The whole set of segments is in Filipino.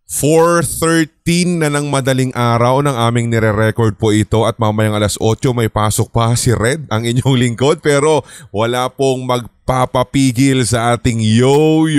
4:13 na ng madaling araw ng aming nire-record po ito at mamayang 8:00 may pasok pa si Red, ang inyong lingkod, pero wala pong magpapapigil sa ating yo.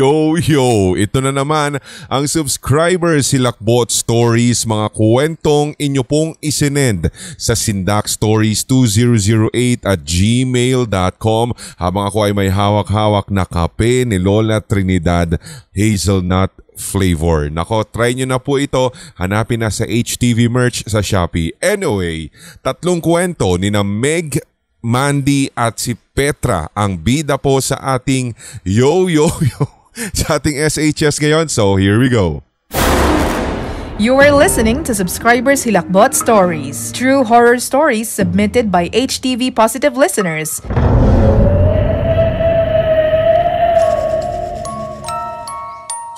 Ito na naman ang subscribers Hilakbot Stories, mga kwentong inyo pong isinend sa sindakstories2008@gmail.com habang ako ay may hawak-hawak na kape ni Lola Trinidad Hazelnut flavor. Nako, try nyo na po ito. Hanapin na sa HTV merch sa Shopee. Anyway, 3 kwento ni na Meg, Mandy at si Petra ang bida po sa ating yo sa ating SHS ngayon. So here we go. You are listening to Subscribers Hilakbot Stories, true horror stories submitted by HTV Positive listeners.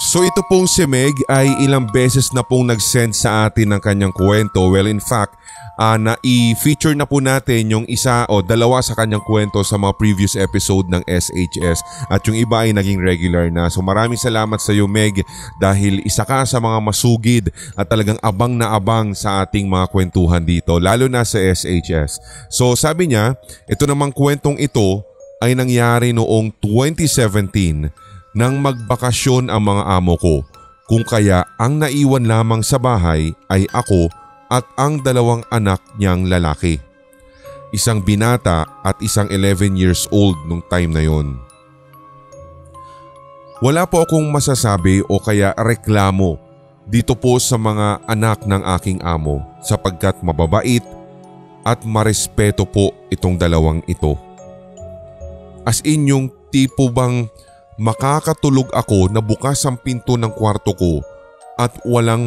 So ito pong si Meg ay ilang beses na pong nag-send sa atin ng kanyang kwento. Well, in fact, na-i-feature na po natin yung isa o dalawa sa kanyang kwento sa mga previous episode ng SHS at yung iba ay naging regular na. So maraming salamat sa iyo, Meg, dahil isa ka sa mga masugid at talagang abang na abang sa ating mga kwentuhan dito, lalo na sa SHS. So sabi niya, ito namang kwentong ito ay nangyari noong 2017 nang magbakasyon ang mga amo ko, kung kaya ang naiwan lamang sa bahay ay ako at ang 2 anak niyang lalaki. Isang binata at isang 11 years old nung time na yon. Wala po akong masasabi o kaya reklamo dito po sa mga anak ng aking amo sapagkat mababait at marespeto po itong 2 ito. As in yung tipo bang makakatulog ako na bukas ang pinto ng kwarto ko at wala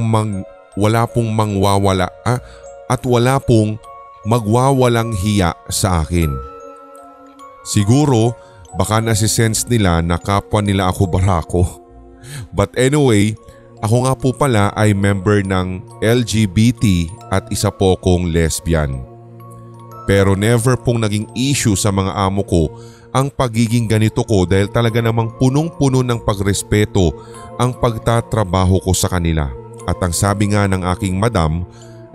pong magwawalang hiya sa akin. Siguro baka nasisense nila na kapwa nila ako barako. But anyway, ako nga po pala ay member ng LGBT at isa po kong lesbian. Pero never pong naging issue sa mga amo ko ang pagiging ganito ko dahil talaga namang punong-puno ng pagrespeto ang pagtatrabaho ko sa kanila. At ang sabi nga ng aking madam,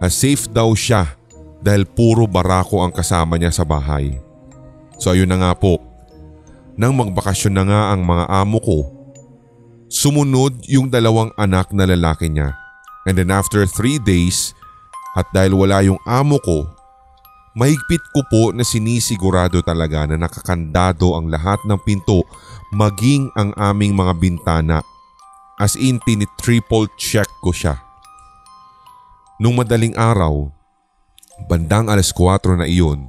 safe daw siya dahil puro barako ang kasama niya sa bahay. So ayun na nga po, nang magbakasyon na nga ang mga amo ko, sumunod yung 2 anak na lalaki niya. And then after 3 days, at dahil wala yung amo ko, mahigpit ko po na sinisigurado talaga na nakakandado ang lahat ng pinto maging ang aming mga bintana. As in tini-triple check ko siya. Nung madaling araw, bandang 4:00 na iyon,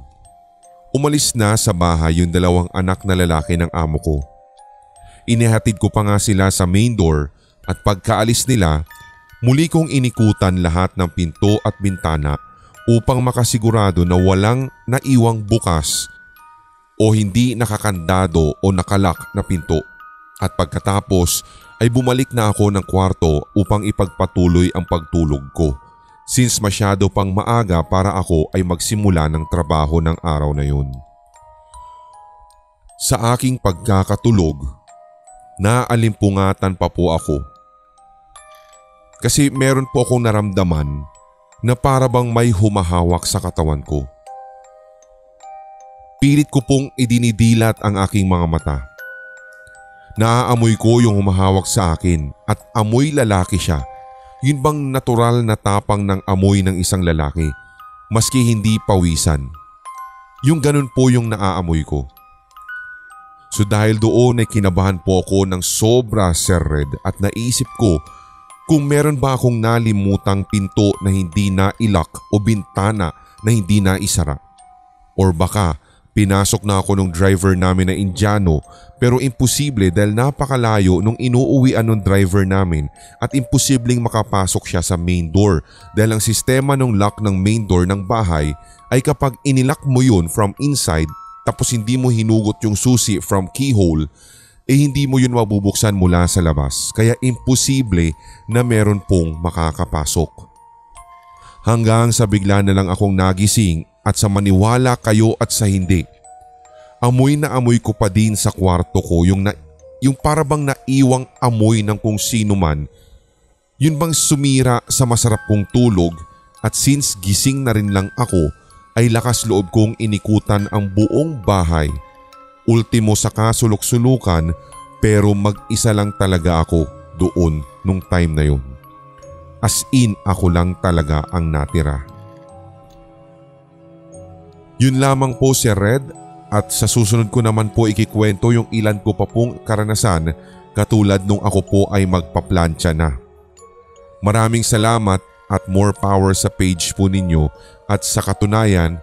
umalis na sa bahay yung 2 anak na lalaki ng amo ko. Inihatid ko pa nga sila sa main door at pagkaalis nila, muli kong inikutan lahat ng pinto at bintana upang makasigurado na walang naiwang bukas o hindi nakakandado o nakalak na pinto. At pagkatapos ay bumalik na ako ng kwarto upang ipagpatuloy ang pagtulog ko since masyado pang maaga para ako ay magsimula ng trabaho ng araw na yun. Sa aking pagkakatulog, naalimpungatan pa po ako. Kasi meron po akong naramdaman na para bang may humahawak sa katawan ko. Pilit ko pong idinidilat ang aking mga mata. Naaamoy ko yung humahawak sa akin at amoy lalaki siya. Yun bang natural na tapang ng amoy ng isang lalaki, maski hindi pawisan. Yung ganun po yung naaamoy ko. So dahil doon ay kinabahan po ako ng sobra, Sir Red, at naisip ko kung meron ba akong nalimutang pinto na hindi nailak o bintana na hindi naisara. Or baka pinasok na ako ng driver namin na Indiano pero imposible dahil napakalayo nung inuuwian ng driver namin at imposibleng makapasok siya sa main door dahil ang sistema ng lock ng main door ng bahay ay kapag inilak mo yun from inside tapos hindi mo hinugot yung susi from keyhole, hindi mo yun mabubuksan mula sa labas kaya imposible na meron pong makakapasok. Hanggang sa bigla na lang akong nagising at sa maniwala kayo at sa hindi, amoy na amoy ko pa din sa kwarto ko yung para bang naiwang amoy ng kung sino man Yun bang sumira sa masarap kong tulog at since gising na rin lang ako ay lakas loob kong inikutan ang buong bahay. Ultimo sa kasulok-sulukan pero mag-isa lang talaga ako doon nung time na yun. As in ako lang talaga ang natira. Yun lamang po si Red at sa susunod ko naman po ikikwento yung ilan ko pa pong karanasan katulad nung ako po ay magpaplantsa na. Maraming salamat at more power sa page po ninyo at sa katunayan,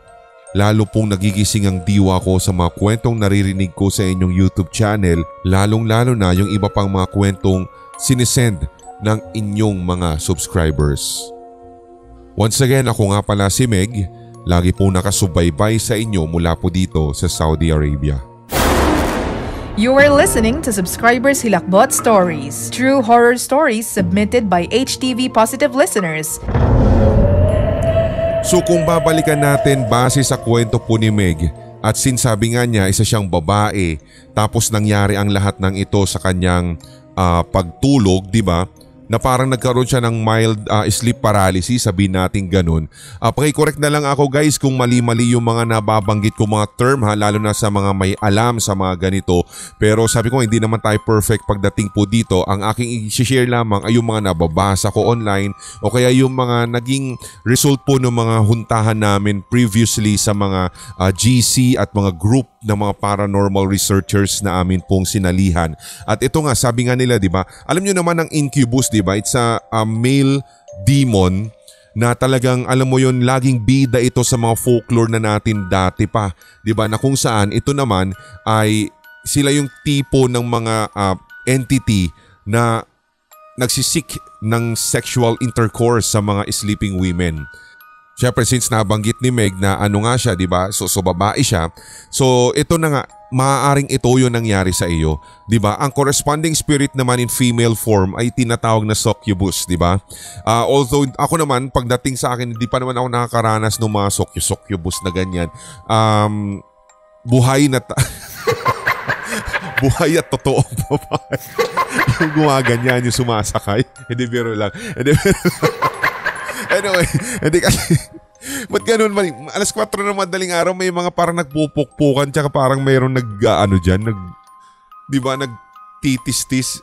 lalo pong nagigising ang diwa ko sa mga kwentong naririnig ko sa inyong YouTube channel, lalong-lalo na yung iba pang mga kwentong sinisend ng inyong mga subscribers. Once again, ako nga pala si Meg, lagi pong nakasubaybay sa inyo mula po dito sa Saudi Arabia. You are listening to Subscribers Hilakbot Stories, true horror stories submitted by HTV Positive listeners. So kung babalikan natin base sa kwento po ni Meg at sinsabi nga niya isa siyang babae tapos nangyari ang lahat ng ito sa kanyang pagtulog, di ba? Na parang nagkaroon siya ng mild sleep paralysis, sabihin natin ganun. Paki-correct na lang ako guys kung mali-mali yung mga nababanggit ko mga term ha, lalo na sa mga may alam sa mga ganito. Pero sabi ko hindi naman tayo perfect pagdating po dito. Ang aking i-share lamang ay yung mga nababasa ko online o kaya yung mga naging result po ng mga huntahan namin previously sa mga GC at mga group ng mga paranormal researchers na amin pong sinalihan. At ito nga, sabi nga nila, di ba? Alam nyo naman ang incubus, di ba? It's a male demon na talagang, alam mo yun, laging bida ito sa mga folklore na natin dati pa. Di ba? Na kung saan, ito naman ay sila yung tipo ng mga entity na nagsisik ng sexual intercourse sa mga sleeping women. Siyempre since nabanggit ni Meg na ano nga siya, di ba? So babae siya. So ito na nga, maaaring ito yung nangyari sa iyo, di ba? Ang corresponding spirit naman in female form ay tinatawag na succubus, di ba? Although ako naman, pagdating sa akin, hindi pa naman ako nakakaranas ng mga succubus na ganyan. Buhay na buhay at totoo babae. Yung gumaganyan, yung sumasakay. Hindi biro lang. Anyway, hindi kasi, ba't ganun ba? Alas 4 na madaling araw, may mga parang nagpupukpukan, tsaka parang mayroong di ba, nagtitis-tis.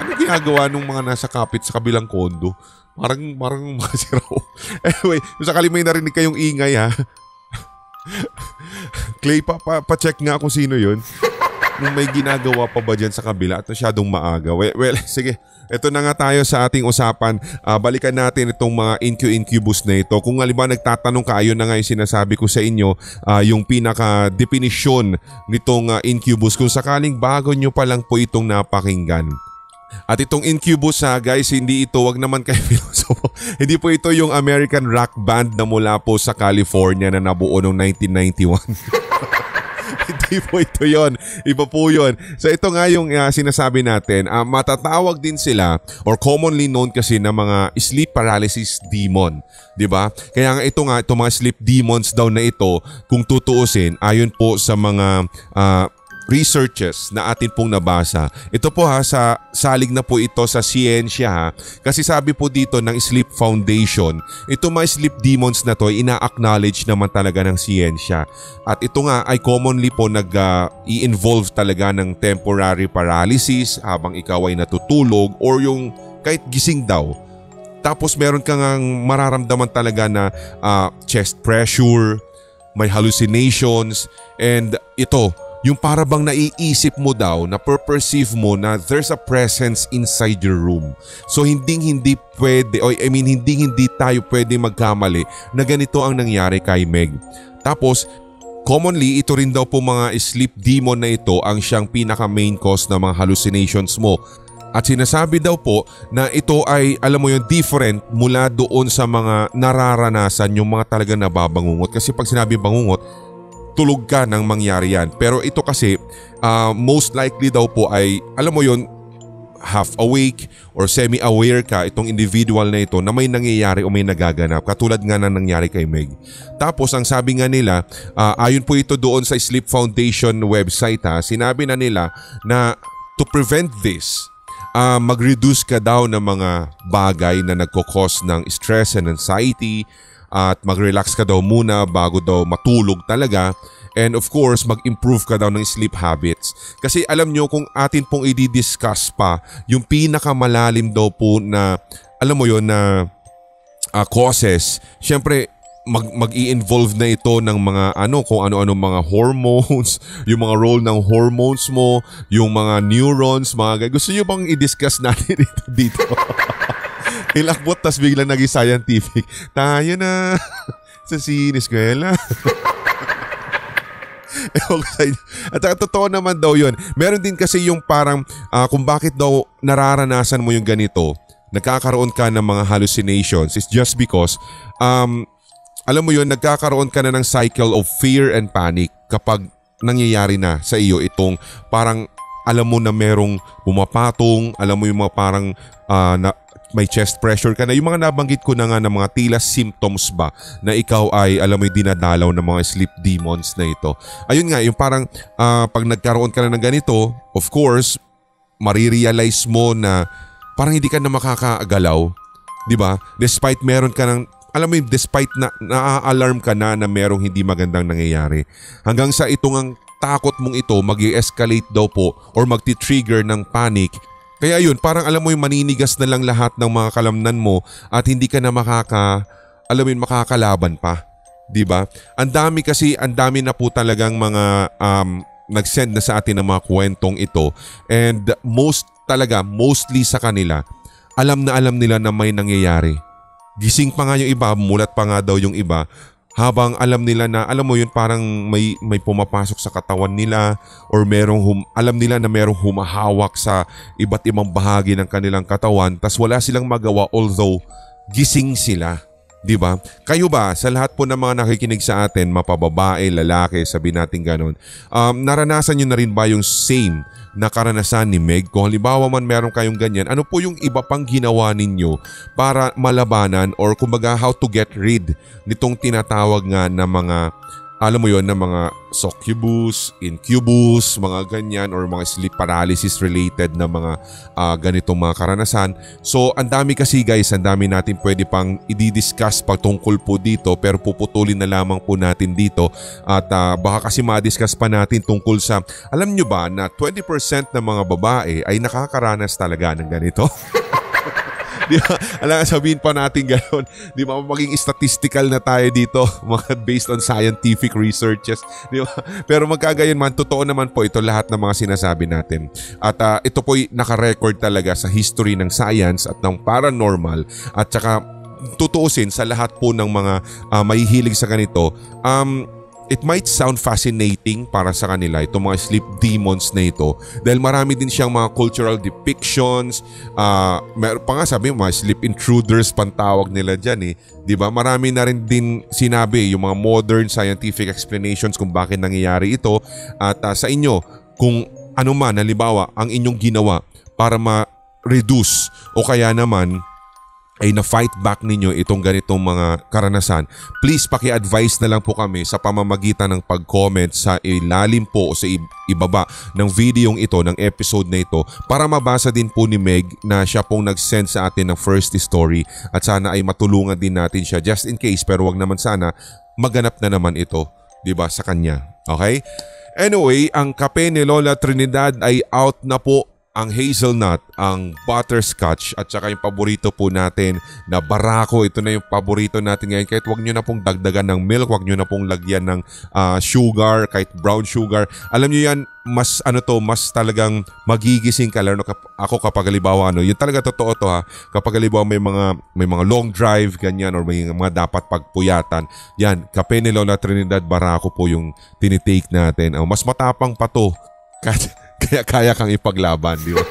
Ano ginagawa nung mga nasa kapit sa kabilang kondo? Parang masiraw. Anyway, kung sakali may narinig kayong ingay ha. Clay, pa-check nga kung sino yun. Kung may ginagawa pa ba dyan sa kabila at masyadong maaga. Well, sige. Ito na nga tayo sa ating usapan. Balikan natin itong mga incubus na ito. Kung halimbawa nagtatanong ka, ayun na nga yung sinasabi ko sa inyo, yung pinaka-definisyon nitong incubus kung sakaling bago nyo pa lang po itong napakinggan. At itong incubus guys, hindi ito, wag naman kayo pilosopo. Hindi po ito yung American rock band na mula po sa California na nabuo noong 1991. Hindi po ito yon. Iba po yun. So ito nga yung sinasabi natin. Matatawag din sila or commonly known kasi na mga sleep paralysis demon. Diba? Kaya nga itong mga sleep demons daw na ito, kung tutuusin, ayon po sa mga researches na atin pong nabasa. Ito po sa salig na po ito sa siyensya kasi sabi po dito ng Sleep Foundation, ito mga sleep demons na to ina-acknowledge naman talaga ng siyensya. At ito nga ay commonly po i-involve talaga ng temporary paralysis habang ikaw ay natutulog or yung kahit gising daw. Tapos meron kang mararamdaman talaga na chest pressure, may hallucinations, and ito, yung para bang naiisip mo daw, na perceive mo na there's a presence inside your room. So hindi pwede, hindi tayo pwede magkamali na ganito ang nangyari kay Meg. Tapos, commonly ito rin daw po mga sleep demon na ito ang siyang pinaka main cause ng mga hallucinations mo. At sinasabi daw po na ito ay, alam mo yun, different mula doon sa mga nararanasan yung mga talaga nababangungot. Kasi pag sinabi bangungot, tulog ka nang mangyari yan. Pero ito kasi most likely daw po ay, alam mo yun, half awake or semi-aware ka itong individual na ito na may nangyayari o may nagaganap. Katulad nga na nangyari kay Meg. Tapos ang sabi nga nila, ayon po ito doon sa Sleep Foundation website sinabi na nila na to prevent this, mag-reduce ka daw ng mga bagay na nagkukos ng stress and anxiety at mag-relax ka daw muna bago daw matulog talaga. And of course, mag-improve ka daw ng sleep habits. Kasi alam nyo, kung atin pong i-discuss pa, yung pinakamalalim daw po na, alam mo yon na causes, syempre mag-i-involve na ito ng mga kung ano-ano mga hormones, yung mga role ng hormones mo, yung mga neurons, gusto nyo bang i-discuss natin ito dito? Hilakbot tas biglang naging scientific. Tayo na sa siniskwela. At totoo naman daw yun. Meron din kasi yung parang kung bakit daw nararanasan mo yung ganito, nagkakaroon ka ng mga hallucinations, is just because alam mo yun, nagkakaroon ka na ng cycle of fear and panic kapag nangyayari na sa iyo itong parang alam mo na merong pumapatong, alam mo yung mga parang may chest pressure ka na. Yung mga nabanggit ko na nga ng mga tila symptoms ba na ikaw ay alam mo yung dinadalaw ng mga sleep demons na ito. Ayun nga, yung parang pag nagkaroon ka na ng ganito, of course, marirealize mo na parang hindi ka na makakagalaw. Diba? Despite meron ka ng despite na na-alarm ka na merong hindi magandang nangyayari. Hanggang sa itong ang takot mong ito mag-i-escalate daw po or magti-trigger ng panic. Kaya yun, parang alam mo yung maninigas na lang lahat ng mga kalamnan mo at hindi ka na makakalaban pa. Diba? Ang dami na po talagang mga nag-send na sa atin ng mga kwentong ito. And mostly sa kanila, alam nila na may nangyayari. Gising pa nga yung iba, mulat pa nga daw yung iba, habang alam nila na, alam mo yun, parang may pumapasok sa katawan nila or alam nila na merong humahawak sa iba't ibang bahagi ng kanilang katawan, tas wala silang magawa although gising sila. Diba? Kayo ba, sa lahat po ng mga nakikinig sa atin, mapababae, lalaki, sabihin natin ganon, naranasan nyo na rin ba yung same na karanasan ni Meg? Kung halimbawa man meron kayong ganyan, ano po yung iba pang ginawa ninyo para malabanan or kumbaga how to get rid nitong tinatawag nga na mga, alam mo yon, na mga succubus, incubus, mga ganyan or mga sleep paralysis related na mga ganitong mga karanasan. So ang dami kasi guys, ang dami natin pwede pang i-discuss patungkol po dito, pero puputulin na lamang po natin dito at baka kasi ma-discuss pa natin tungkol sa, alam nyo ba na 20% ng mga babae ay nakakaranas talaga ng ganito? Di ba? Alam nga, sabihin pa natin gano'n. Di ba? Maging statistical na tayo dito. Mga based on scientific researches. Di ba? Pero magkagayon man, totoo naman po ito lahat ng mga sinasabi natin. At ito po'y nakarecord talaga sa history ng science at ng paranormal. At saka tutuusin sa lahat po ng mga mahihilig sa ganito. It might sound fascinating para sa kanila itong mga sleep demons na ito dahil marami din siyang mga cultural depictions, meron pa nga sabi mga sleep intruders pantawag nila dyan diba? Marami na rin din sinabi yung mga modern scientific explanations kung bakit nangyayari ito at sa inyo kung ano man halimbawa ang inyong ginawa para ma-reduce o kaya naman ay na-fight back ninyo itong ganitong mga karanasan, please paki-advise na lang po kami sa pamamagitan ng pag-comment sa ilalim po o sa ibaba ng videong ito, ng episode na ito para mabasa din po ni Meg na siya pong nag-send sa atin ng first story at sana ay matulungan din natin siya just in case, pero wag naman sana maganap na naman ito, diba, sa kanya. Okay? Anyway, ang kape ni Lola Trinidad ay out na po. Ang hazelnut, ang butterscotch at saka yung paborito po natin na barako. Ito na yung paborito natin ngayon. Kahit wag nyo na pong dagdagan ng milk, wag nyo na pong lagyan ng sugar, kahit brown sugar. Alam nyo yan, mas talagang magigising ka. Lalo ako kapag halimbawa, yun talaga totoo to kapag halimbawa may mga long drive, ganyan, or may mga dapat pagpuyatan. Yan, kape ni Lola Trinidad Barako po yung tinitake natin. Mas matapang pa to. Kaya kang ipaglaban, di ba?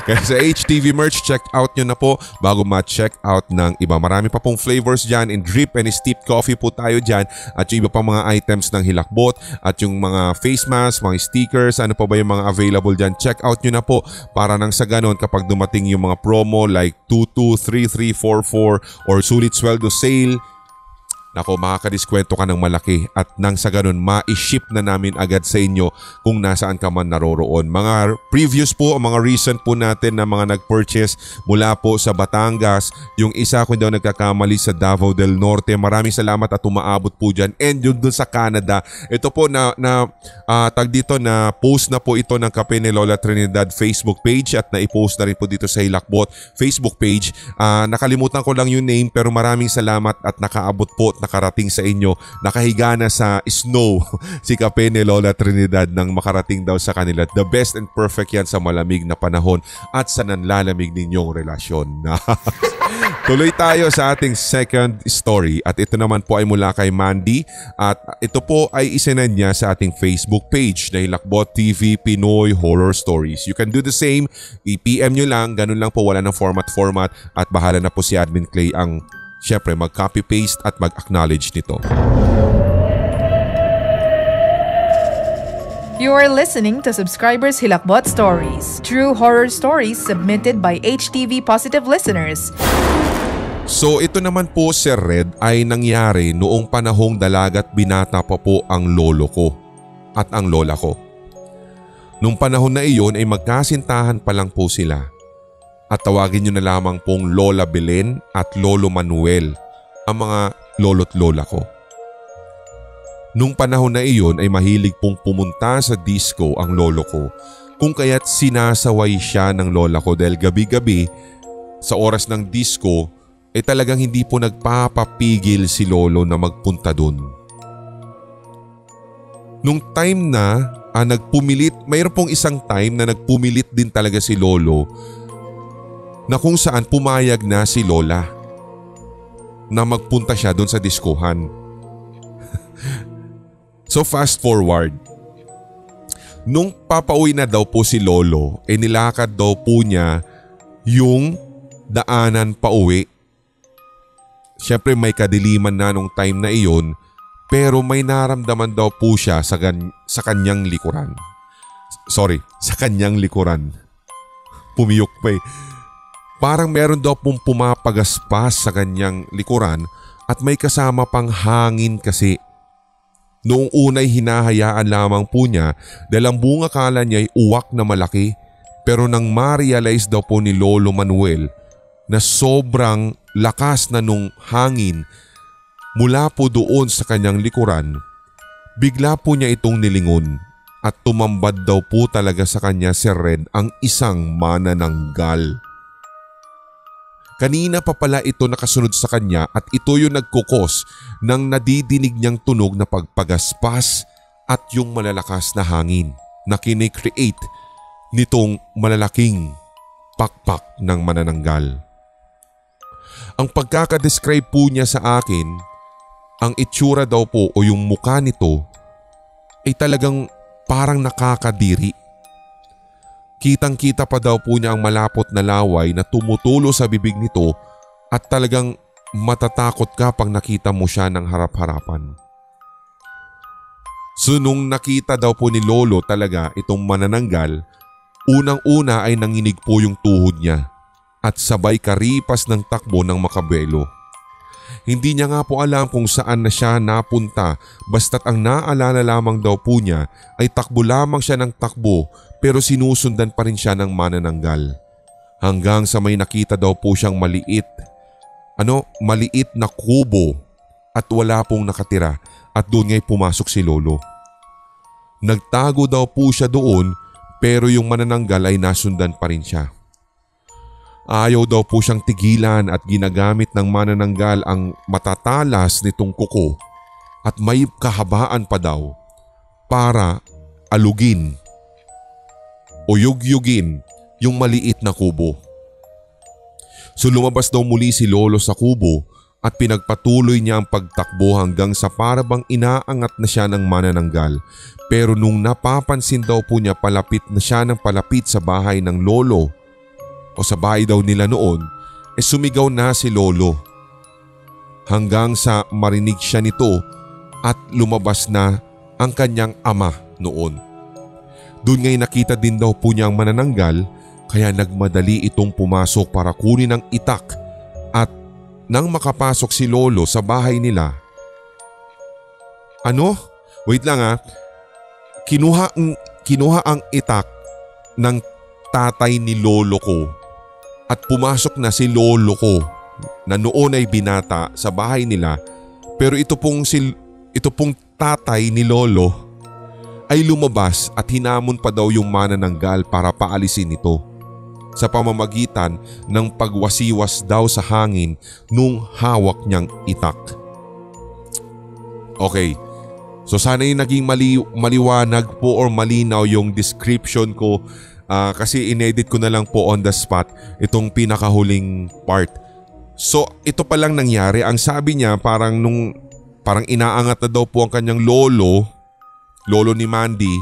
Kaya sa HTV merch, check out nyo na po bago ma-check out ng iba. Marami pa pong flavors dyan. In drip and steeped coffee po tayo dyan. At yung iba pang mga items ng Hilakbot at yung mga face mask, mga stickers, ano pa ba yung mga available dyan. Check out nyo na po para nang sa ganon kapag dumating yung mga promo like 22, 33, 44 or sulit sweldo sale, Nako, makakadiskwento ka ng malaki at nang sa ganun ma-ship na namin agad sa inyo kung nasaan ka man naroroon. Mga previous po, mga recent po natin na mga nag-purchase mula po sa Batangas, yung isa kung daw nagkakamali sa Davao del Norte. Maraming salamat at umaabot po dyan. And yun dun sa Canada, ito po na post na po ito ng Kape ni Lola Trinidad Facebook page at na-post na rin po dito sa Hilakbot Facebook page. Nakalimutan ko lang yung name pero maraming salamat at nakaabot po at nakarating sa inyo. Nakahiga na sa snow si Kape ni Lola Trinidad nang makarating daw sa kanila. The best and perfect yan sa malamig na panahon at sa nanlalamig ninyong relasyon. Tuloy tayo sa ating second story at ito naman po ay mula kay Mandy at ito po ay isinend niya sa ating Facebook page na Hilakbot TV Pinoy Horror Stories. You can do the same, i-PM nyo lang, ganun lang po, wala ng format at bahala na po si Admin Clay ang syempre mag-copy-paste at mag-acknowledge nito. You are listening to Subscribers Hilakbot Stories, true horror stories submitted by HTV Positive listeners. So ito naman po, Sir Red, ay nangyari noong panahong dalagat binata pa po ang lolo ko at ang lola ko. Nung panahon na iyon ay magkasintahan pa lang po sila. At tawagin nyo na lamang pong Lola Belen at Lolo Manuel ang mga lolo't lola ko. Nung panahon na iyon ay mahilig pong pumunta sa disco ang lolo ko kung kaya't sinasaway siya ng lola ko dahil gabi-gabi sa oras ng disco ay talagang hindi po nagpapapigil si lolo na magpunta dun. Nung time na mayroon pong isang time na nagpumilit din talaga si lolo na kung saan pumayag na si lola na magpunta siya doon sa diskohan. So fast forward, nung papauwi na daw po si lolo, nilakad daw po niya yung daanan pauwi. Siyempre may kadiliman na nung time na iyon pero may naramdaman daw po siya sa kanyang likuran. Sa kanyang likuran. Pumiyok pa eh. Parang meron daw pong pumapagaspas sa kanyang likuran at may kasama pang hangin kasi. Noong unay hinahayaan lamang po niya dahil ang bunga kala niya ay uwak na malaki pero nang ma-realize daw po ni Lolo Manuel na sobrang lakas na nung hangin mula po doon sa kanyang likuran, bigla po niya itong nilingon at tumambad daw po talaga sa kanya, Sir Red, ang isang manananggal. Kanina pa pala ito nakasunod sa kanya at ito yung nagkukos ng nadidinig niyang tunog na pagpagaspas at yung malalakas na hangin na kine-create nitong malalaking pakpak ng manananggal. Ang pagkakadescribe po niya sa akin, ang itsura daw po o yung mukha nito ay talagang parang nakakadiri. Kitang-kita pa daw po niya ang malapot na laway na tumutulo sa bibig nito at talagang matatakot ka pag nakita mo siya ng harap-harapan. So nung nakita daw po ni Lolo talaga itong manananggal, unang-una ay nanginig po yung tuhod niya at sabay karipas ng takbo ng makabelo. Hindi niya nga po alam kung saan na siya napunta basta't ang naalala lamang daw po niya ay takbo lamang siya ng takbo pero sinusundan pa rin siya ng manananggal. Hanggang sa may nakita daw po siyang maliit na kubo at wala pong nakatira at doon nga'y pumasok si Lolo. Nagtago daw po siya doon pero yung manananggal ay nasundan pa rin siya. Ayaw daw po siyang tigilan at ginagamit ng manananggal ang matatalas nitong kuko at may kahabaan pa daw para alugin o yugyugin yung maliit na kubo. So lumabas daw muli si Lolo sa kubo at pinagpatuloy niya ang pagtakbo hanggang sa parabang inaangat na siya ng manananggal. Pero nung napapansin daw po niya palapit na siya ng palapit sa bahay ng Lolo o sa bahay daw nila noon, sumigaw na si Lolo. Hanggang sa marinig siya nito at lumabas na ang kanyang ama noon. Doon nga'y nakita din daw po niya ang manananggal kaya nagmadali itong pumasok para kunin ang itak at nang makapasok si Lolo sa bahay nila Ano? Wait lang Kinuha ang itak ng tatay ni lolo ko at pumasok na si lolo ko na noon ay binata sa bahay nila, pero ito pong tatay ni lolo ay lumabas at hinamon pa daw yung manananggal para paalisin ito sa pamamagitan ng pagwasiwas daw sa hangin nung hawak niyang itak. Okay, so sana yung naging maliwanag po or malinaw yung description ko kasi inedit ko na lang po on the spot itong pinakahuling part. So ito pa lang nangyari. Ang sabi niya parang inaangat na daw po ang kanyang lolo ni Mandy.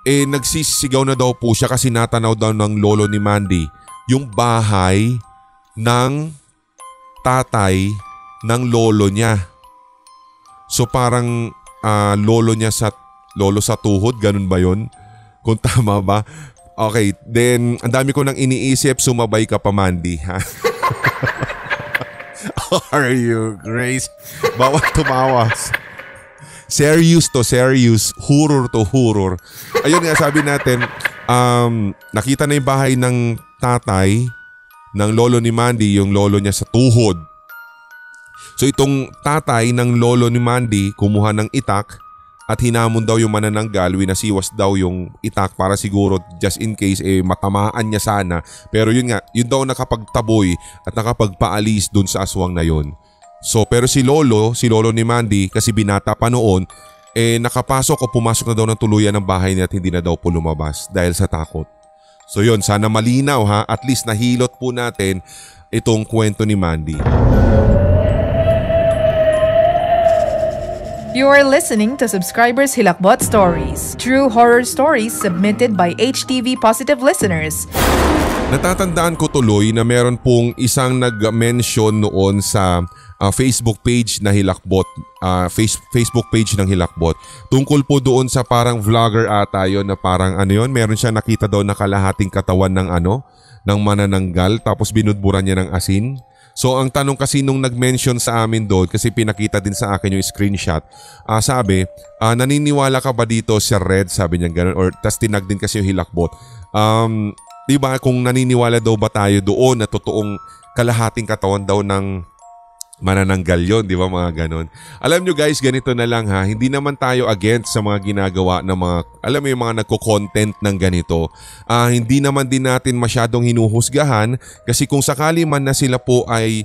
Nagsisigaw na daw po siya kasi natanaw daw ng lolo ni Mandy yung bahay ng tatay ng lolo niya. So parang lolo sa tuhod, ganun ba yun? Kung tama ba? Okay, then ang dami ko nang iniisip, sumabay ka pa Mandy, ha? Are you Grace? Bawat tumawa. Serious to serious, horror to horror. Ayun nga sabi natin, nakita na yung bahay ng tatay ng lolo ni Mandy, yung lolo niya sa tuhod. So itong tatay ng lolo ni Mandy kumuha ng itak at hinamon daw yung manananggal, winasiwas daw yung itak para siguro just in case matamaan niya sana. Pero yun daw nakapagtaboy at nakapagpaalis dun sa aswang na yun. So pero si lolo ni Mandy kasi binata pa noon, nakapasok o pumasok na daw ng tuluyan ng bahay niya at hindi na daw po lumabas dahil sa takot. So yun, sana malinaw ha, at least nahilot po natin itong kwento ni Mandy. You are listening to Subscribers Hilakbot Stories, true horror stories submitted by HTV Positive listeners. Natatandaan ko tuloy na meron pong isang nag-mention noon sa Facebook page na Hilakbot, Facebook page ng Hilakbot. Tungkol po doon sa parang vlogger ata yun na parang meron siya nakita daw na kalahating katawan ng ng manananggal tapos binudburan niya ng asin. So ang tanong kasi nung nag-mention sa amin doon, kasi pinakita din sa akin yung screenshot, sabi, naniniwala ka ba dito Sir Red? Sabi niya gano'n, or tas tinag din kasi yung Hilakbot. Diba kung naniniwala daw ba tayo doon na totoong kalahating katawan daw ng manananggal yun, di ba mga ganon. Alam nyo guys, ganito na lang ha, hindi naman tayo against sa mga ginagawa ng mga, alam mo yung mga nagko-content ng ganito. Hindi naman din natin masyadong hinuhusgahan kasi kung sakali man na sila po ay,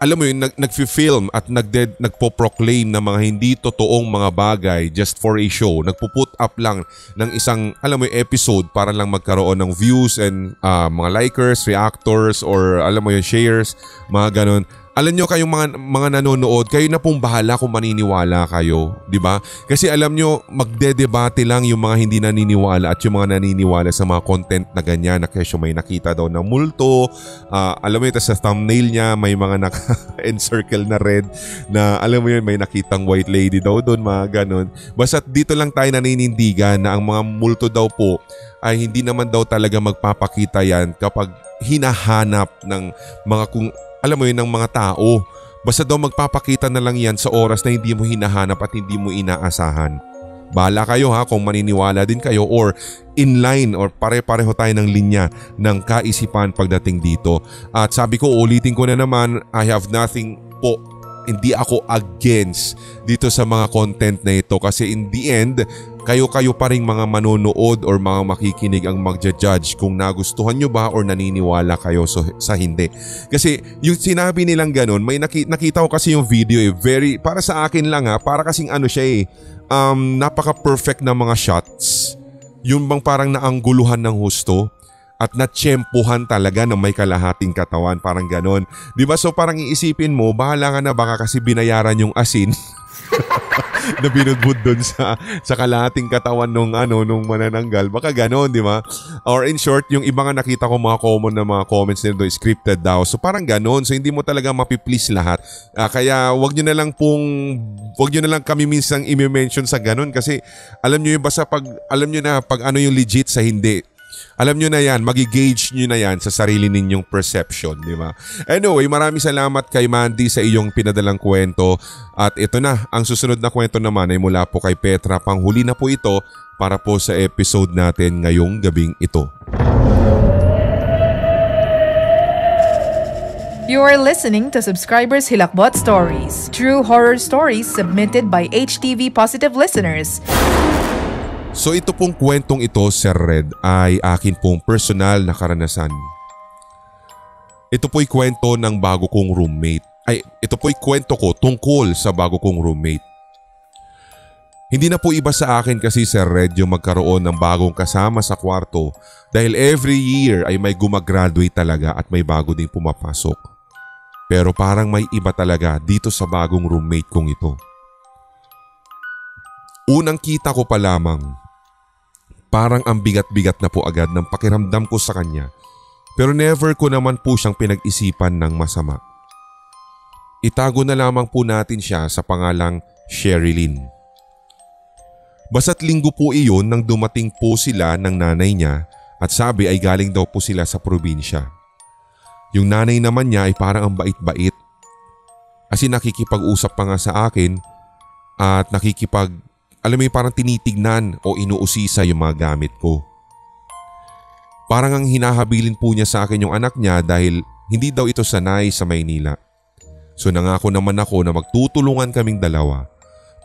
alam mo yun, nagfi-film at nagpo-proclaim ng mga hindi totoong mga bagay just for a show. Nagpo-put up lang ng isang, alam mo yung episode para lang magkaroon ng views and mga likers, reactors, or alam mo yung shares, mga ganon. Alam nyo kayong mga nanonood, kayo na pong bahala kung maniniwala kayo, di ba? Kasi alam nyo, magdedebate lang yung mga hindi naniniwala at yung mga naniniwala sa mga content na ganyan na kesyo may nakita daw na multo. Alam mo yun, sa thumbnail niya may mga naka-encircle na red na alam mo yun, may nakitang white lady daw doon, mga ganon. Basta dito lang tayo naninindigan na ang mga multo daw po ay hindi naman daw talaga magpapakita yan kapag hinahanap ng mga kung alam mo yun, ng mga tao. Basta daw magpapakita na lang yan sa oras na hindi mo hinahanap at hindi mo inaasahan. Bahala kayo ha kung maniniwala din kayo or inline or pare-pareho tayo ng linya ng kaisipan pagdating dito. At sabi ko, ulitin ko na naman, I have nothing po. Hindi ako against dito sa mga content na ito kasi in the end, kayo-kayo pa rin mga manonood or mga makikinig ang magja-judge kung nagustuhan nyo ba or naniniwala kayo sa hindi. Kasi yung sinabi nilang ganun, may nakita ko kasi yung video very, para sa akin lang para kasing siya napaka-perfect na mga shots. Yung bang parang naangguluhan ng husto at natsyempuhan talaga na may kalahating katawan, parang ganon. Diba? So parang iisipin mo, bahala ka na baka kasi binayaran yung asin na binudbud doon sa kalahating katawan nung manananggal. Baka ganon, di ba? Or in short, yung iba nga nakita ko mga common na mga comments nila doon, scripted daw. So parang ganon. So hindi mo talaga mapiplease lahat. Kaya wag nyo na lang kami minsang i-mention sa ganon kasi alam nyo yung basta pag, alam nyo na pag yung legit sa hindi. Alam nyo na yan, magigauge nyo na yan sa sarili ninyong perception, di ba? Anyway, maraming salamat kay Mandy sa iyong pinadalang kwento. At ito na, ang susunod na kwento naman ay mula po kay Petra. Panghuli na po ito para po sa episode natin ngayong gabing ito. You are listening to Subscribers Hilakbot Stories, true horror stories submitted by HTV Positive listeners. So ito pong kwentong ito, Sir Red, ay akin pong personal na karanasan. Ito po'y kwento ng bago kong roommate. Ito po'y kwento ko tungkol sa bago kong roommate. Hindi na po iba sa akin kasi, Sir Red, yung magkaroon ng bagong kasama sa kwarto dahil every year ay may gumagraduate talaga at may bago din pumapasok. Pero parang may iba talaga dito sa bagong roommate kong ito. Unang kita ko pa lamang, parang ang bigat-bigat na po agad ng pakiramdam ko sa kanya, pero never ko naman po siyang pinag-isipan ng masama. Itago na lamang po natin siya sa pangalang Sherilyn. Basta't linggo po iyon nang dumating po sila ng nanay niya at sabi ay galing daw po sila sa probinsya. Yung nanay naman niya ay parang ang bait-bait. Kasi nakikipag-usap pa nga sa akin at alam mo yung parang tinitignan o inuusisa yung mga gamit ko. Parang ang hinahabilin po niya sa akin yung anak niya dahil hindi daw ito sanay sa Maynila. So nangako naman ako na magtutulungan kaming dalawa.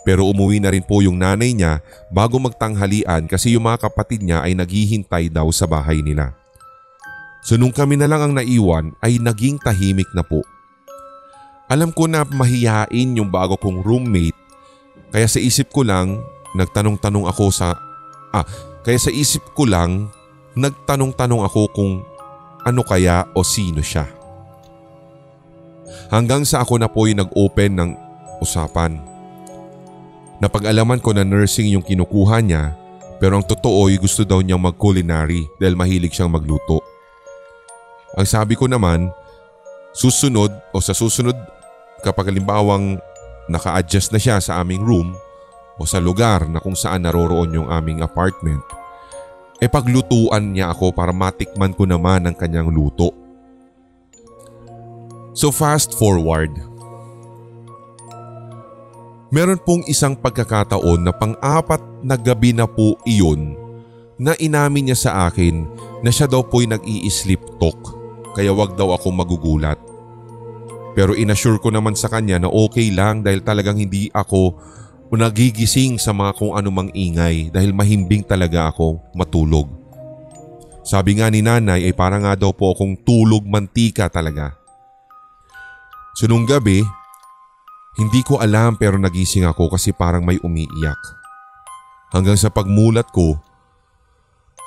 Pero umuwi na rin po yung nanay niya bago magtanghalian kasi yung mga kapatid niya ay naghihintay daw sa bahay nila. So nung kami na lang ang naiwan ay naging tahimik na po. Alam ko na mahiyain yung bago kong roommate. Kaya sa isip ko lang, nagtanong-tanong ako kung ano kaya o sino siya. Hanggang sa ako na po yung nag-open ng usapan. Napag-alaman ko na nursing yung kinukuha niya pero ang totoo ay gusto daw niyang mag-culinary dahil mahilig siyang magluto. Ang sabi ko naman, sa susunod kapag halimbawang naka-adjust na siya sa aming room o sa lugar na kung saan naroroon yung aming apartment, paglutuan niya ako para matikman ko naman ang kanyang luto. So fast forward. Meron pong isang pagkakataon na pang-apat na gabi na po iyon na inamin niya sa akin na siya daw po'y nag-i-sleep talk kaya wag daw ako magugulat. Pero inassure ko naman sa kanya na okay lang dahil talagang hindi ako nagigising sa mga kung anumang ingay dahil mahimbing talaga ako matulog. Sabi nga ni nanay ay parang nga daw po akong tulog mantika talaga. So nung gabi, hindi ko alam pero nagising ako kasi parang may umiiyak. Hanggang sa pagmulat ko,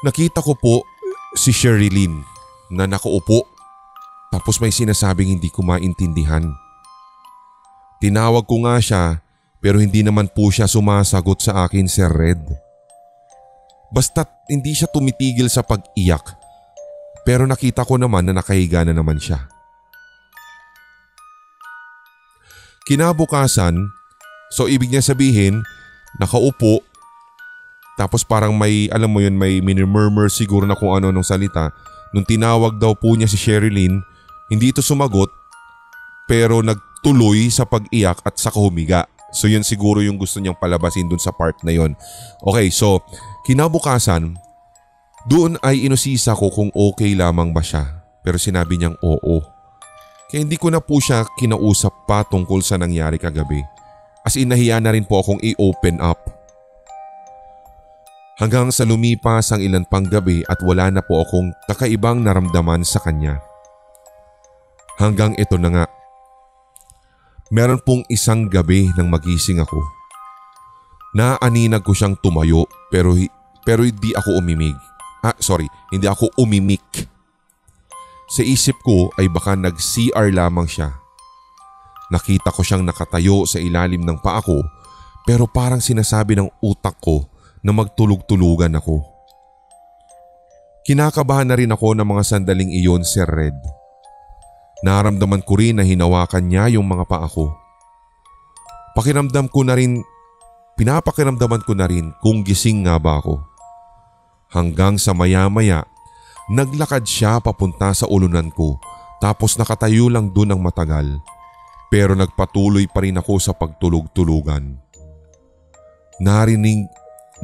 nakita ko po si Sherilyn na nakaupo. Tapos may sinasabing hindi ko maintindihan. Tinawag ko nga siya pero hindi naman po siya sumasagot sa akin, Sir Red. Basta't hindi siya tumitigil sa pag-iyak pero nakita ko naman na nakahiga na naman siya. Kinabukasan, so ibig niya sabihin nakaupo tapos parang may may murmur siguro na kung ano nung salita. Nung tinawag daw po niya si Sherilyn, hindi ito sumagot pero nagtuloy sa pag-iyak at saka humiga. So yun siguro yung gusto niyang palabasin dun sa part na yun. Okay, so kinabukasan, doon ay inusisa ko kung okay lamang ba siya. Pero sinabi niyang oo. Kaya hindi ko na po siya kinausap pa tungkol sa nangyari kagabi. As in nahiya na rin po akong i-open up. Hanggang sa lumipas ang ilan pang gabi at wala na po akong kakaibang naramdaman sa kanya. Hanggang ito na nga. Meron pong isang gabi nang magising ako. Naaninag ko siyang tumayo pero hindi ako umimig. Hindi ako umimik. Sa isip ko ay baka nag-CR lamang siya. Nakita ko siyang nakatayo sa ilalim ng paa ko pero parang sinasabi ng utak ko na magtulog-tulugan ako. Kinakabahan na rin ako ng mga sandaling iyon, Sir Red. Naramdaman ko rin na hinawakan niya yung mga paa ko. Pinapakiramdaman ko na rin kung gising nga ba ako. Hanggang sa maya-maya, naglakad siya papunta sa ulunan ko tapos nakatayo lang dun ng matagal. Pero nagpatuloy pa rin ako sa pagtulog-tulugan.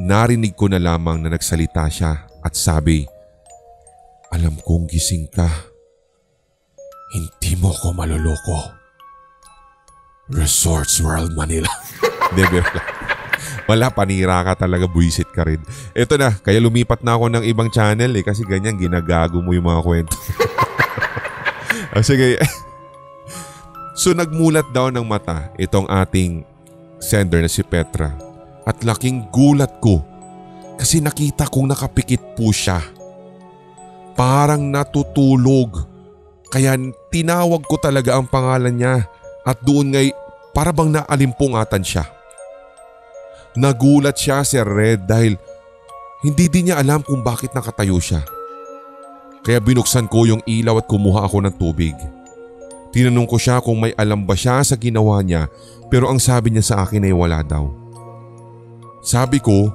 Narinig ko na lamang na nagsalita siya at sabi, "Alam kong gising ka. Hindi mo ko maloloko. Resorts World Manila." Hindi, wala, panira ka talaga, buisit ka rin. Ito na, kaya lumipat na ako ng ibang channel kasi ganyan ginagago mo yung mga kwento. Sige. So nagmulat daw ng mata itong ating sender na si Petra. At laking gulat ko kasi nakita kong nakapikit po siya. Parang natutulog. Kaya tinawag ko talaga ang pangalan niya at doon ngay para bang naalimpungatan siya. Nagulat siya, Sir Red, dahil hindi din niya alam kung bakit nakatayo siya. Kaya binuksan ko yung ilaw at kumuha ako ng tubig. Tinanong ko siya kung may alam ba siya sa ginawa niya, pero ang sabi niya sa akin ay wala daw. Sabi ko,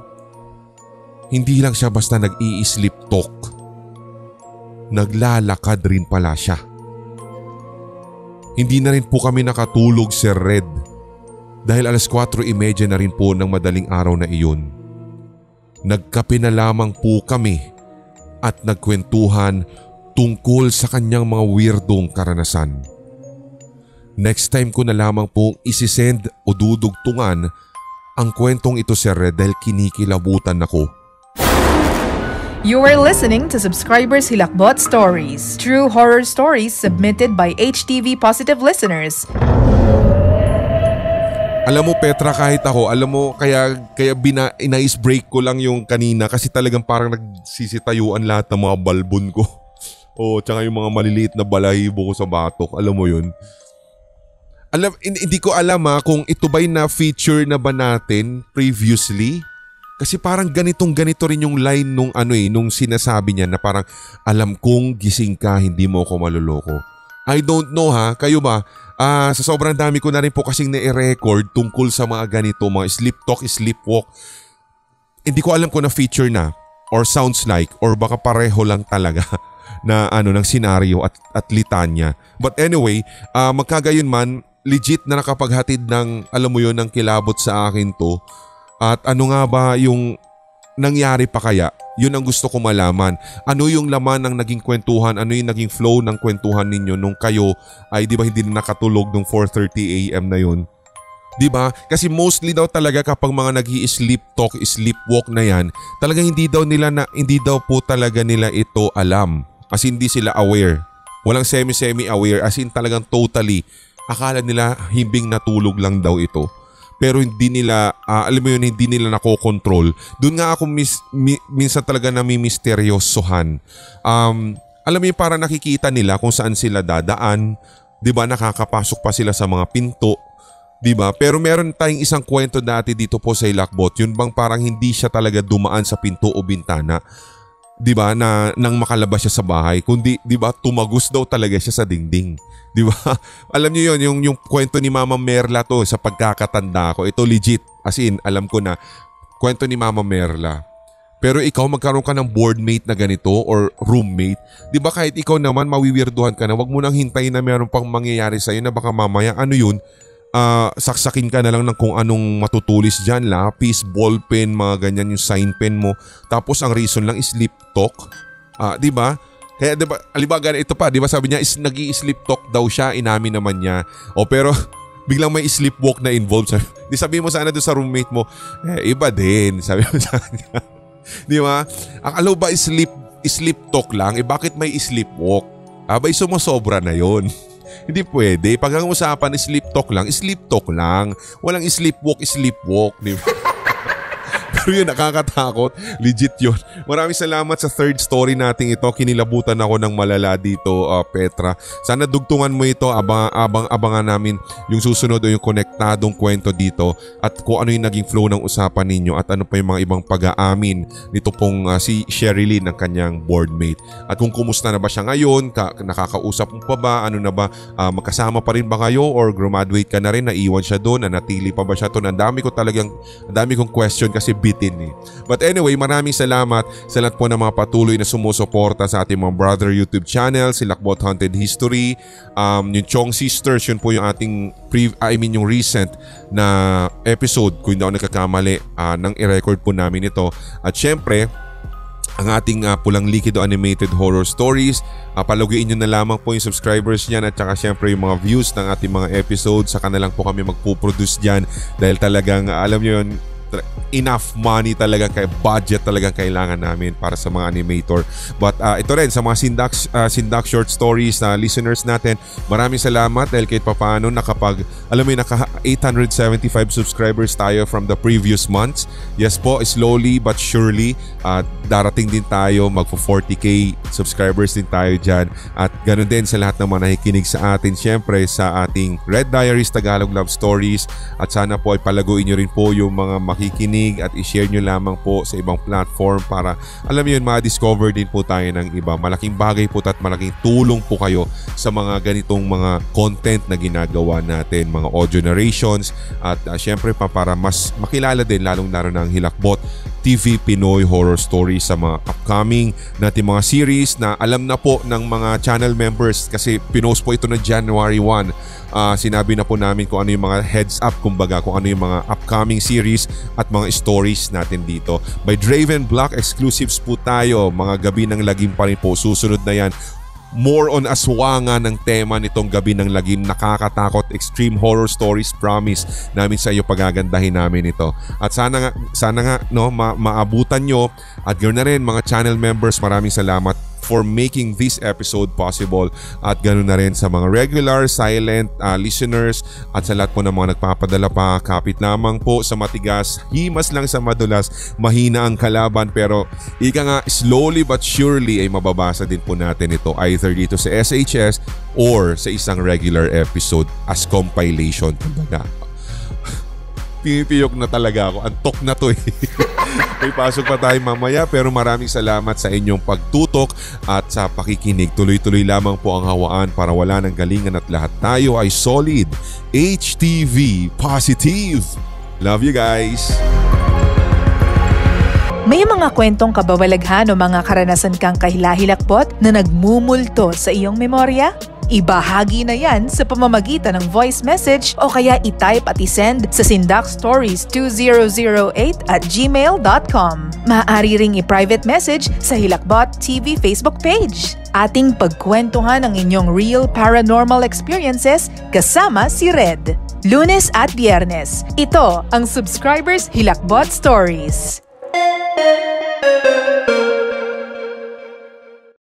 hindi lang siya basta nag-i-sleep talk. Naglalakad rin pala siya. Hindi na rin po kami nakatulog, Sir Red, dahil 4:30 na rin po ng madaling araw na iyon. Nagkape na lamang po kami at nagkwentuhan tungkol sa kanyang mga weirdong karanasan. Next time ko na lamang pong isisend o dudugtungan ang kwentong ito, Sir Red, dahil kinikilabutan ako. You are listening to Subscribers Hilakbot Stories, true horror stories submitted by HTV Positive listeners. Alam mo, Petra, kahit ako, alam mo, kaya ina-ice break ko lang yung kanina kasi talagang parang nagsisitayuan lahat ng mga balbon ko. Tsaka yung mga maliliit na balahibo ko sa batok, alam mo yun. Hindi ko alam kung ito ba'y na-feature na ba natin previously? Kasi parang ganito rin yung line nung sinasabi niya na parang, "Alam kong gising ka, hindi mo ako maloloko." I don't know kayo ba? Sa sobrang dami ko na rin po kasing na-record tungkol sa mga ganito, mga sleep talk, sleepwalk. Hindi ko alam kung na-feature na or sounds like or baka pareho lang talaga na ng senaryo at litanya. But anyway, magkagayon man, legit na nakapaghatid ng, alam mo yun, ng kilabot sa akin to. At ano nga ba yung nangyari pa kaya? Yun ang gusto ko malaman. Ano yung laman ng naging kwentuhan? Ano yung naging flow ng kwentuhan ninyo nung kayo ay di ba hindi na nakatulog nung 4:30 AM na yun? Di ba? Kasi mostly daw talaga kapag mga nag-i-sleep talk, sleepwalk na yan, talaga hindi daw po talaga nila ito alam. As hindi sila aware. Walang semi-semi aware, as in talagang totally akala nila himbing natulog lang daw ito. Pero hindi nila, alam mo yun, hindi nila nakokontrol. Doon nga ako minsan talaga namimisteryosohan. Alam mo yun, parang nakikita nila kung saan sila dadaan. Diba, nakakapasok pa sila sa mga pinto. Diba? Pero meron tayong isang kwento dati dito po sa Hilakbot. Yun bang parang hindi siya talaga dumaan sa pinto o bintana. Diba, na nang makalabas siya sa bahay, kundi diba tumagos daw talaga siya sa dingding. Diba? Alam niyo yon, yung kwento ni Mama Merla to sa pagkakatanda ko. Ito legit, as in alam ko na kwento ni Mama Merla. Pero ikaw magkaroon ka ng boardmate na ganito or roommate, diba kahit ikaw naman mawiwirduhan ka na, wag mo nang hintayin na meron pang mangyayari sa'yo na baka mamaya saksakin ka na lang ng kung anong matutulis dyan, lapis, ballpen, mga ganyan yung sign pen mo. Tapos ang reason lang is sleep talk. Diba? Kaya diba, alibaga ito pa, diba sabi niya nag-i-sleep talk daw siya, inamin naman niya. Pero biglang may sleepwalk na involved. Sabi mo sana doon sa roommate mo, iba din, sabi mo sa kanya. Diba? Akala ba sleep talk lang, bakit may sleepwalk? Abay sumasobra na yon. Hindi pwede. Pag ang usapan is sleep talk lang. Walang sleepwalk. Diba? Pero yun, nakakatakot. Legit yun. Maraming salamat sa third story nating ito. Kinilabutan ako ng malala dito, Petra. Sana dugtungan mo ito. Abangan namin yung susunod o yung konektadong kwento dito at kung ano yung naging flow ng usapan ninyo at ano pa yung mga ibang pag-aamin nito pong si Sherilyn ng kanyang boardmate. At kung kumusta na ba siya ngayon, nakakausap mo pa ba, ano na ba, magkasama pa rin ba kayo or graduate ka na rin, naiwan siya doon, nanatili pa ba siya doon? Ang dami kong question kasi bit ulitin eh. But anyway, maraming salamat sa lahat po ng mga patuloy na sumusuporta sa ating mga brother YouTube channel, si Hilakbot Haunted History, yung Chong Sisters, yun po yung ating yung recent na episode, kung hindi ako nagkakamali, nang i-record po namin ito. At syempre, ang ating Pulang Likido Animated Horror Stories. Palugiin nyo na lamang po yung subscribers niyan at saka syempre yung mga views ng ating mga episodes. Saka na lang po kami magpuproduce dyan dahil talagang alam nyo yun, enough money talaga, kay budget talagang kailangan namin para sa mga animator. But ito rin sa mga Sindak short stories na listeners natin, maraming salamat dahil kahit papaano naka 875 subscribers tayo from the previous months. Yes po, slowly but surely darating din tayo, magpo 40k subscribers din tayo dyan. At ganun din sa lahat ng mga nakikinig sa atin, syempre sa ating Red Diaries Tagalog Love Stories. At sana po ay palaguin nyo rin po yung mga makikinig at i-share nyo lamang po sa ibang platform para alam nyo yun, ma-discover din po tayo ng iba. Malaking bagay po at malaking tulong po kayo sa mga ganitong mga content na ginagawa natin, mga audio narrations at syempre pa para mas makilala din lalong lalo ng Hilakbot TV Pinoy Horror Stories sa mga upcoming natin mga series na alam na po ng mga channel members kasi pinost po ito na January 1. Sinabi na po namin kung ano yung mga heads up, kumbaga kung ano yung mga upcoming series at mga stories natin dito. By Draven Block exclusives po tayo, mga gabi ng lagim pa rin po, susunod na yan. More on aswangan ng tema nitong gabi ng lagim, nakakatakot, extreme horror stories, promise namin sa iyo, pagagandahin namin ito. At sana nga no, maabutan nyo at ganoon na rin mga channel members, maraming salamat for making this episode possible at ganoon na rin sa mga regular silent listeners at sa lahat po ng mga nagpapadala pa. Kapit lamang po sa matigas, himas lang sa madulas, mahina ang kalaban, pero ika nga slowly but surely ay mababasa din po natin ito either dito sa SHS or sa isang regular episode as compilation. Pinipiyok na talaga ako, antok na to eh. May pasok pa tayo mamaya pero maraming salamat sa inyong pagtutok at sa pakikinig. Tuloy-tuloy lamang po ang hawaan para wala ng galingan at lahat tayo ay solid. HTV Positive. Love you guys. May mga kwentong kababalaghan o mga karanasan kang kahilahilakbot na nagmumulto sa iyong memorya? Ibahagi na yan sa pamamagitan ng voice message o kaya i-type at i-send sa sindakstories2008@gmail.com. Maaari ring i-private message sa Hilakbot TV Facebook page. Ating pagkwentuhan ang inyong real paranormal experiences kasama si Red. Lunes at Biyernes, ito ang Subscribers Hilakbot Stories.